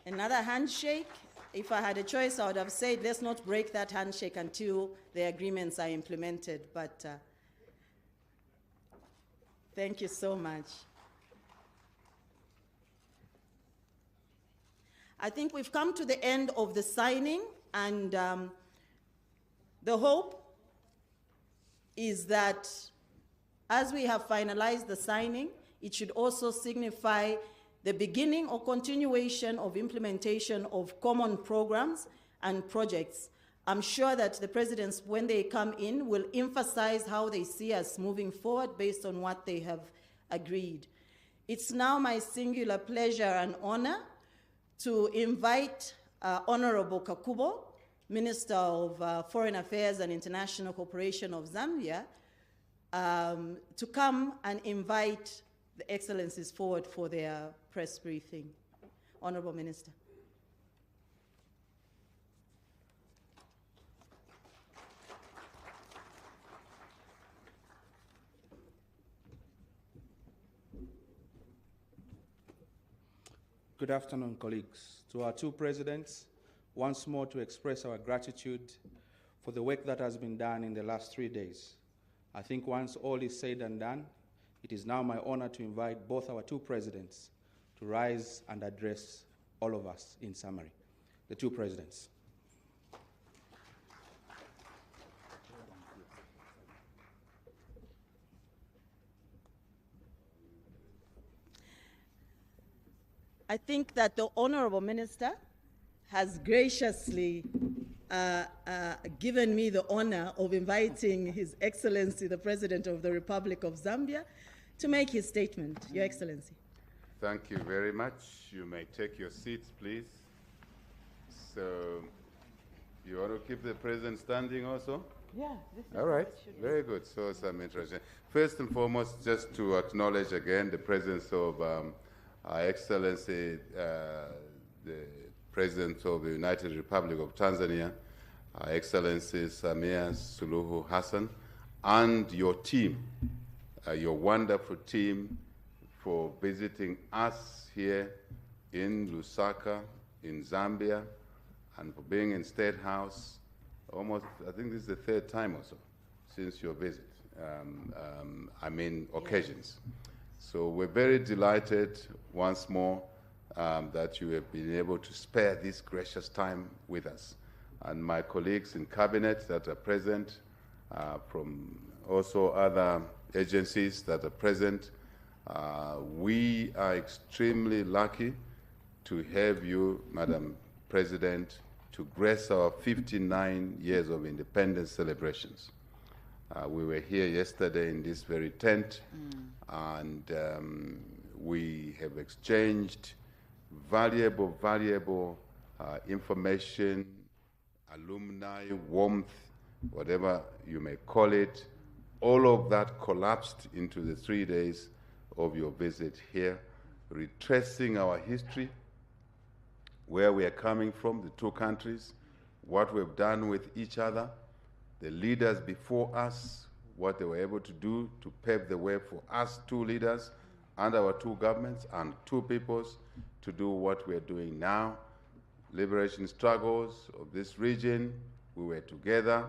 Another handshake. If I had a choice, I would have said, let's not break that handshake until the agreements are implemented. But thank you so much. I think we've come to the end of the signing, and the hope is that as we have finalized the signing, it should also signify the beginning or continuation of implementation of common programs and projects. I'm sure that the presidents, when they come in, will emphasize how they see us moving forward based on what they have agreed. It's now my singular pleasure and honor to invite Honorable Kakubo, Minister of Foreign Affairs and International Cooperation of Zambia, to come and invite the Excellencies forward for their press briefing. Honorable Minister. Good afternoon, colleagues. To our two presidents, once more to express our gratitude for the work that has been done in the last 3 days. I think once all is said and done, it is now my honor to invite both our two presidents to rise and address all of us in summary. The two presidents. I think that the Honorable Minister has graciously given me the honor of inviting His Excellency, the President of the Republic of Zambia, to make his statement. Your Excellency. Thank you very much. You may take your seats, please. So, you want to keep the President standing also? Yeah. This is all right. Very good. So, some interesting. First and foremost, just to acknowledge again the presence of Our Excellency, the President of the United Republic of Tanzania, Our Excellency Samia Suluhu Hassan, and your team, your wonderful team, for visiting us here in Lusaka, in Zambia, and for being in State House almost, I think this is the third time or so since your visit. Occasions. So we're very delighted once more that you have been able to spare this gracious time with us. And my colleagues in Cabinet that are present, from also other agencies that are present, we are extremely lucky to have you, Madam President, to grace our 59 years of independence celebrations. We were here yesterday in this very tent, and we have exchanged valuable information, alumni, warmth, whatever you may call it. All of that collapsed into the 3 days of your visit here, retracing our history, where we are coming from, the two countries, what we've done with each other, the leaders before us, what they were able to do to pave the way for us two leaders and our two governments and two peoples to do what we're doing now. Liberation struggles of this region, we were together.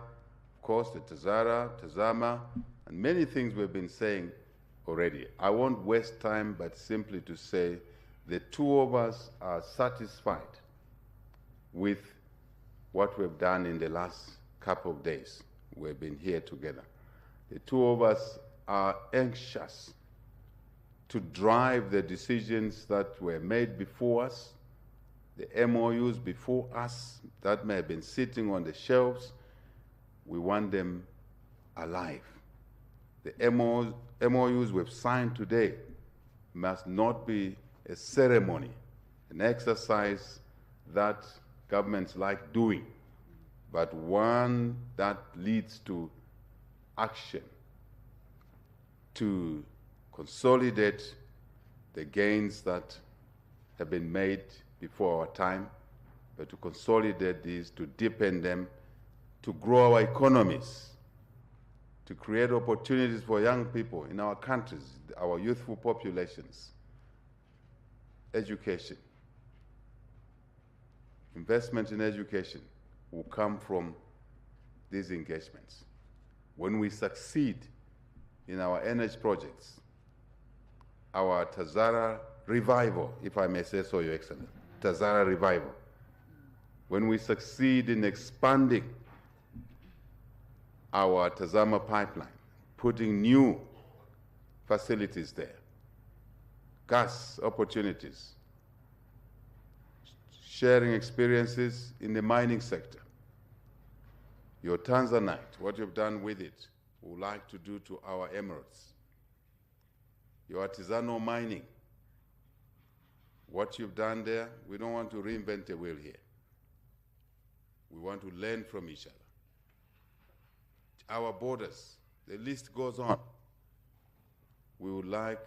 Of course, the Tazama, and many things we've been saying already. I won't waste time, but simply to say the two of us are satisfied with what we've done in the last couple of days. We've been here together. The two of us are anxious to drive the decisions that were made before us, the MOUs before us that may have been sitting on the shelves. We want them alive. The MOUs we've signed today must not be a ceremony, an exercise that governments like doing, but one that leads to action to consolidate the gains that have been made before our time, but to consolidate these, to deepen them, to grow our economies, to create opportunities for young people in our countries, our youthful populations, education, investment in education will come from these engagements. When we succeed in our energy projects, our TAZARA revival, if I may say so, Your Excellency, TAZARA revival, when we succeed in expanding our Tazama pipeline, putting new facilities there, gas opportunities, sharing experiences in the mining sector. Your Tanzanite, what you've done with it, we would like to do to our emeralds. Your artisanal mining, what you've done there, we don't want to reinvent the wheel here. We want to learn from each other. Our borders, the list goes on. We would like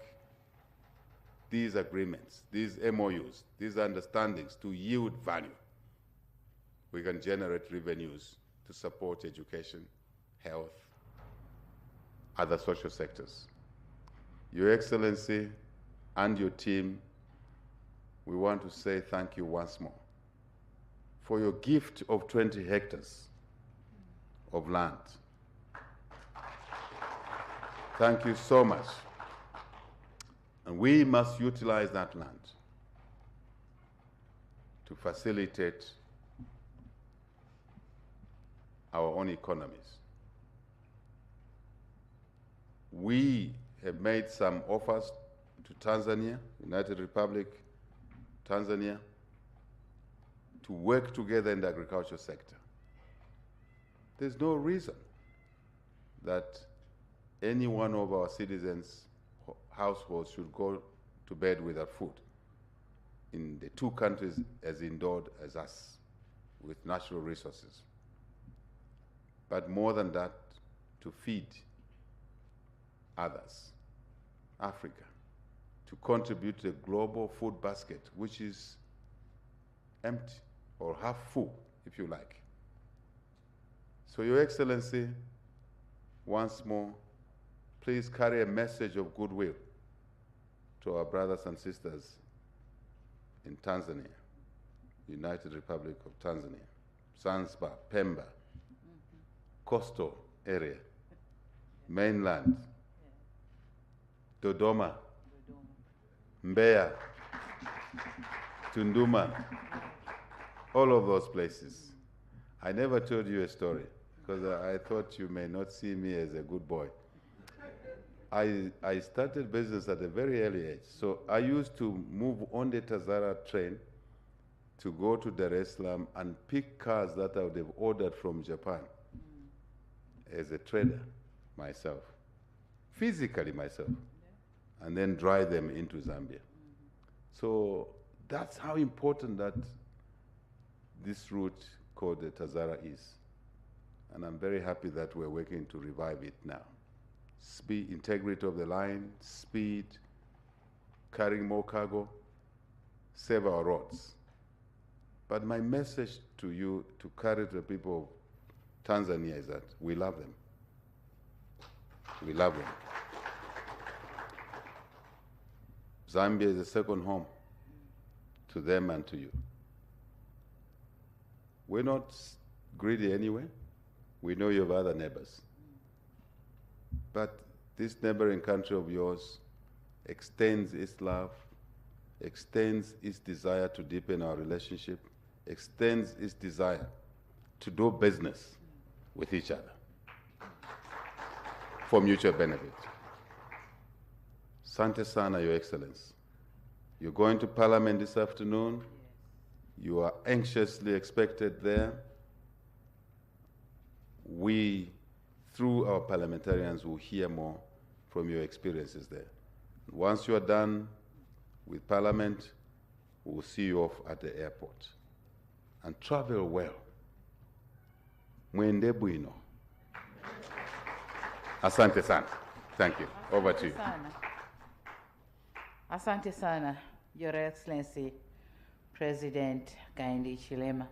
these agreements, these MOUs, these understandings to yield value. We can generate revenues to support education, health, other social sectors. Your Excellency and your team, we want to say thank you once more for your gift of 20 hectares of land. Thank you so much. And we must utilize that land to facilitate our own economies. We have made some offers to Tanzania, United Republic, Tanzania, to work together in the agriculture sector. There's no reason that any one of our citizens' households should go to bed without food in the two countries as endowed as us with natural resources. But more than that, to feed others, Africa, to contribute to the global food basket, which is empty or half full, if you like. So, Your Excellency, once more, please carry a message of goodwill to our brothers and sisters in Tanzania, United Republic of Tanzania, Zanzibar, Pemba, coastal area, mainland, Dodoma, Mbeya, Tunduma, all of those places. I never told you a story because I thought you may not see me as a good boy. I started business at a very early age. So I used to move on the Tazara train to go to Dar es Salaam and pick cars that I would have ordered from Japan as a trader myself, physically myself, and then drive them into Zambia. So that's how important that this route called the Tazara is. And I'm very happy that we're working to revive it now. Speed, integrity of the line, speed, carrying more cargo, save our roads. But my message to you, to carry to the people of Tanzania, is that we love them. We love them. Zambia is a second home to them and to you. We're not greedy anyway. We know you have other neighbors. But this neighboring country of yours extends its love, extends its desire to deepen our relationship, extends its desire to do business with each other for mutual benefit. Sante sana, Your Excellency. You're going to Parliament this afternoon. You are anxiously expected there. We, through our parliamentarians, will hear more from your experiences there. Once you are done with Parliament, we'll see you off at the airport. And travel well. Mwende bwino. Asante sana. Thank you. Over to you. Asante sana, Your Excellency, President Hakainde Hichilema.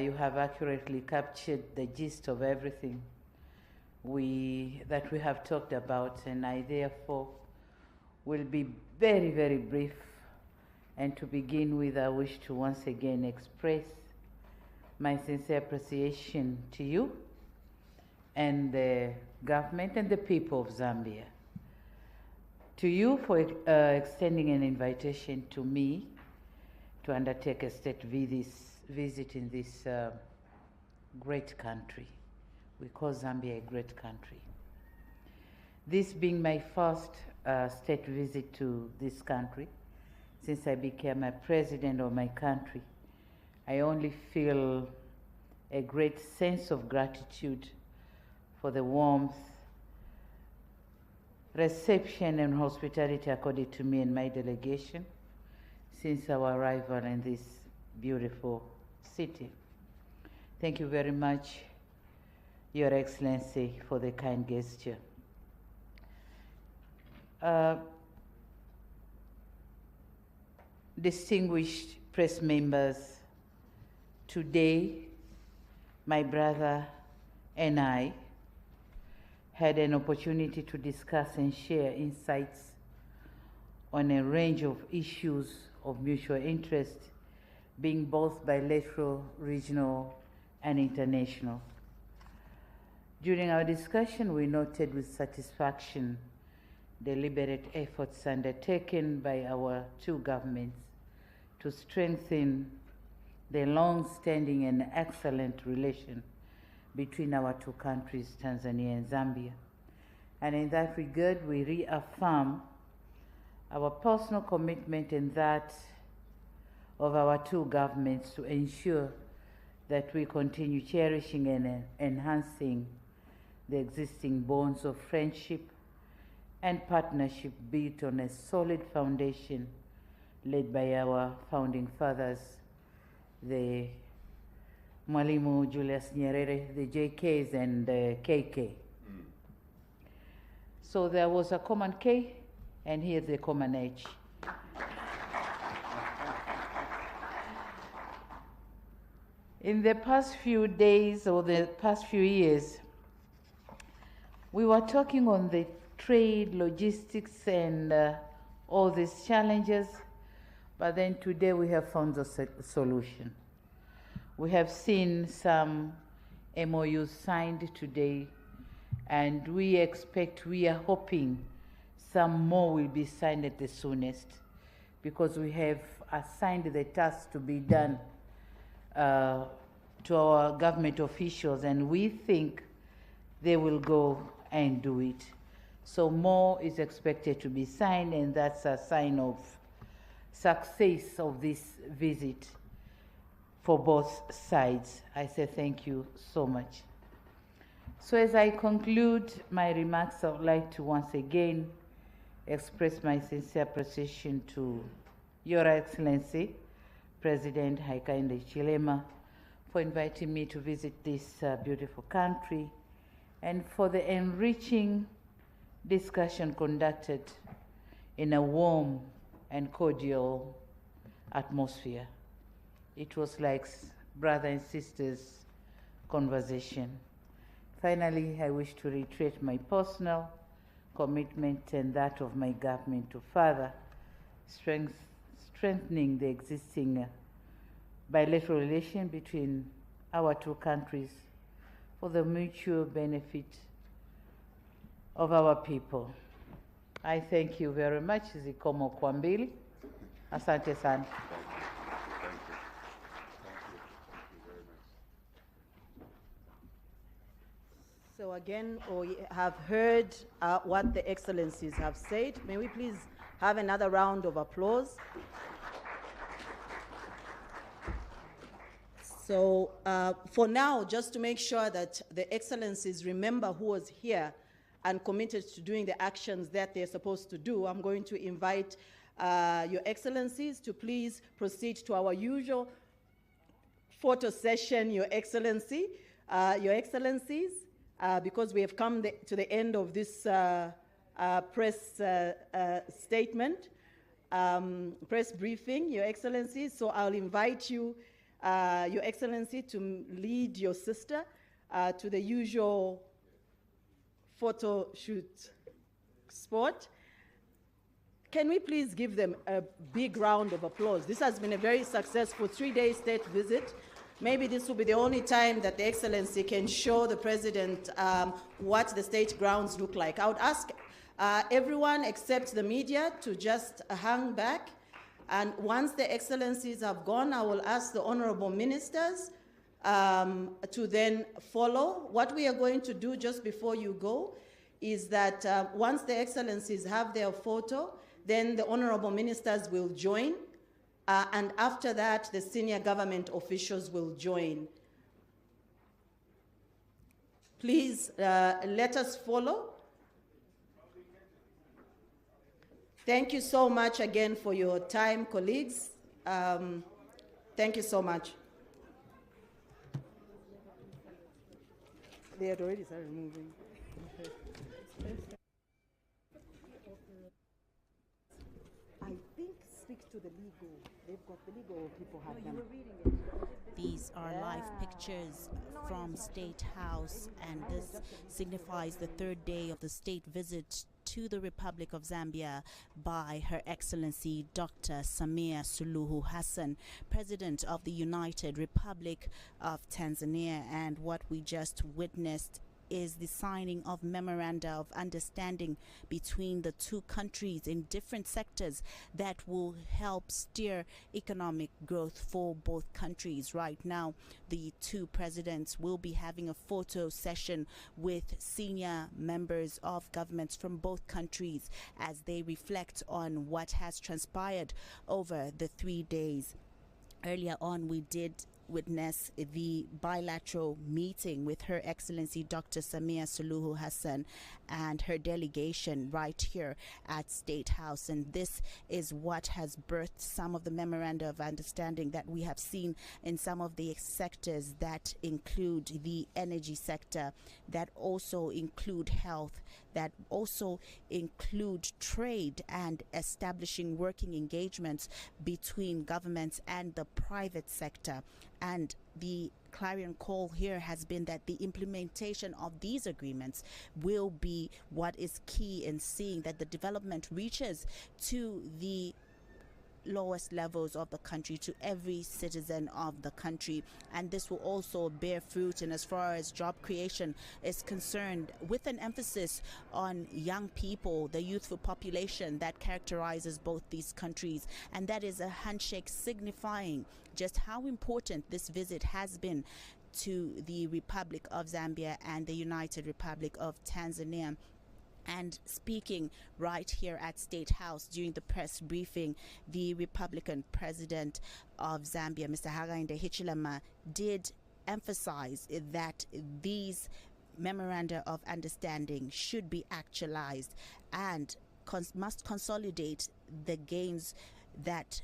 You have accurately captured the gist of everything that we have talked about, and I therefore will be very, very brief And to begin with, I wish to once again express my sincere appreciation to you and the government and the people of Zambia. To you for extending an invitation to me to undertake a state visit in this great country. We call Zambia a great country. This being my first state visit to this country, since I became a president of my country, I only feel a great sense of gratitude for the warmth, reception, and hospitality accorded to me and my delegation since our arrival in this beautiful city. Thank you very much, Your Excellency, for the kind gesture. Distinguished press members, today my brother and I had an opportunity to discuss and share insights on a range of issues of mutual interest, being both bilateral, regional, and international. During our discussion, we noted with satisfaction deliberate efforts undertaken by our two governments to strengthen the long-standing and excellent relation between our two countries, Tanzania and Zambia. And in that regard, we reaffirm our personal commitment and that of our two governments to ensure that we continue cherishing and enhancing the existing bonds of friendship and partnership built on a solid foundation led by our founding fathers, the Mwalimu Julius Nyerere, the JKs, and the KK. So there was a common K, and here's the common H. In the past few days or the past few years, we were talking on the trade, logistics, and all these challenges, but then today we have found a solution. We have seen some MOUs signed today, and we are hoping some more will be signed at the soonest, because we have assigned the task to be done to our government officials, and we think they will go and do it. So more is expected to be signed, and that's a sign of success of this visit for both sides. I say thank you so much. So as I conclude my remarks, I would like to once again express my sincere appreciation to Your Excellency, President Hakainde Hichilema, for inviting me to visit this beautiful country and for the enriching discussion conducted in a warm and cordial atmosphere. It was like brother and sisters conversation. Finally, I wish to reiterate my personal commitment and that of my government to further strengthening the existing bilateral relation between our two countries for the mutual benefit of our people. I thank you very much. Zikomo kwambili. Asante sana. So again, we have heard what the excellencies have said. May we please have another round of applause? So for now, just to make sure that the excellencies remember who was here and committed to doing the actions that they're supposed to do, I'm going to invite your excellencies to please proceed to our usual photo session, Your Excellency. Your Excellencies, because we have come to the end of this press statement, press briefing, Your Excellency. So I'll invite you, Your Excellency, to lead your sister to the usual photo shoot spot. can we please give them a big round of applause? This has been a very successful 3-day state visit. Maybe this will be the only time that the Excellency can show the President what the state grounds look like. I would ask everyone except the media to just hang back. And once the Excellencies have gone, I will ask the Honorable Ministers to then follow. What we are going to do just before you go is that once the Excellencies have their photo, then the Honorable Ministers will join, and after that, the senior government officials will join. Please let us follow. Thank you so much again for your time, colleagues. Thank you so much. They had already started moving. I think speak to the legal. They've got the legal people have them. These are live pictures from State House, and this signifies the third day of the state visit to the Republic of Zambia by Her Excellency Dr. Samia Suluhu Hassan, President of the United Republic of Tanzania. And what we just witnessed is the signing of memoranda of understanding between the two countries in different sectors that will help steer economic growth for both countries. Right now, the two presidents will be having a photo session with senior members of governments from both countries as they reflect on what has transpired over the 3 days. Earlier on, we did witness the bilateral meeting with Her Excellency Dr. Samia Suluhu Hassan and her delegation right here at State House. And this is what has birthed some of the memoranda of understanding that we have seen in some of the sectors that include the energy sector, that also include health, that also include trade and establishing working engagements between governments and the private sector. And the clarion call here has been that the implementation of these agreements will be what is key in seeing that the development reaches to the lowest levels of the country, to every citizen of the country. And this will also bear fruit in as far as job creation is concerned, with an emphasis on young people, the youthful population that characterizes both these countries. And that is a handshake signifying just how important this visit has been to the Republic of Zambia and the United Republic of Tanzania. And speaking right here at State House during the press briefing, the Republican President of Zambia, Mr. HICHILEMA, did emphasize that these memoranda of understanding should be actualized and must consolidate the gains that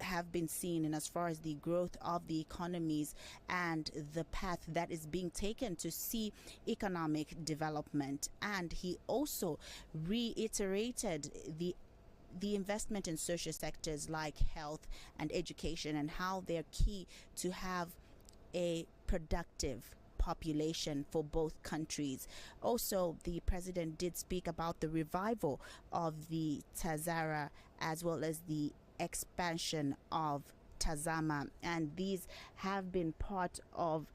have been seen in as far as the growth of the economies and the path that is being taken to see economic development. And he also reiterated the investment in social sectors like health and education and how they're key to have a productive population for both countries. Also, the president did speak about the revival of the TAZARA as well as the expansion of TAZAMA, and these have been part of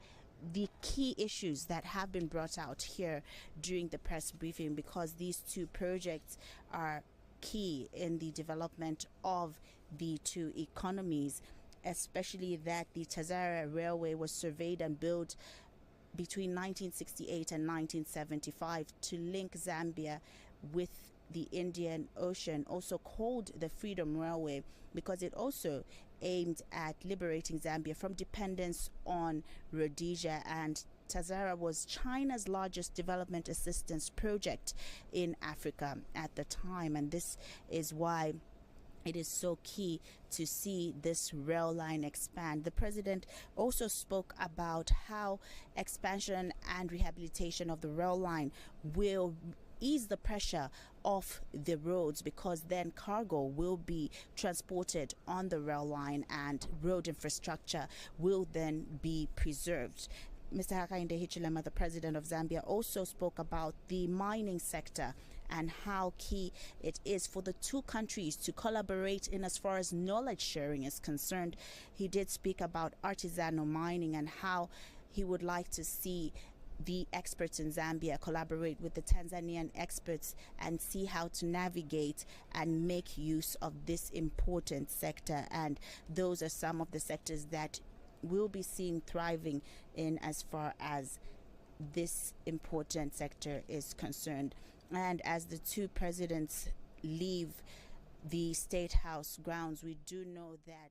the key issues that have been brought out here during the press briefing, because these two projects are key in the development of the two economies, especially that the TAZARA railway was surveyed and built between 1968 and 1975 to link Zambia with the Indian Ocean, also called the Freedom Railway, because it also aimed at liberating Zambia from dependence on Rhodesia. And TAZARA was China's largest development assistance project in Africa at the time, and this is why it is so key to see this rail line expand. The president also spoke about how expansion and rehabilitation of the rail line will ease the pressure off the roads, because then cargo will be transported on the rail line and road infrastructure will then be preserved. Mr. HICHILEMA, the president of Zambia, also spoke about the mining sector and how key it is for the two countries to collaborate in as far as knowledge sharing is concerned. He did speak about artisanal mining and how he would like to see the experts in Zambia collaborate with the Tanzanian experts and see how to navigate and make use of this important sector. And those are some of the sectors that we'll be seeing thriving in as far as this important sector is concerned. And as the two presidents leave the State House grounds, we do know that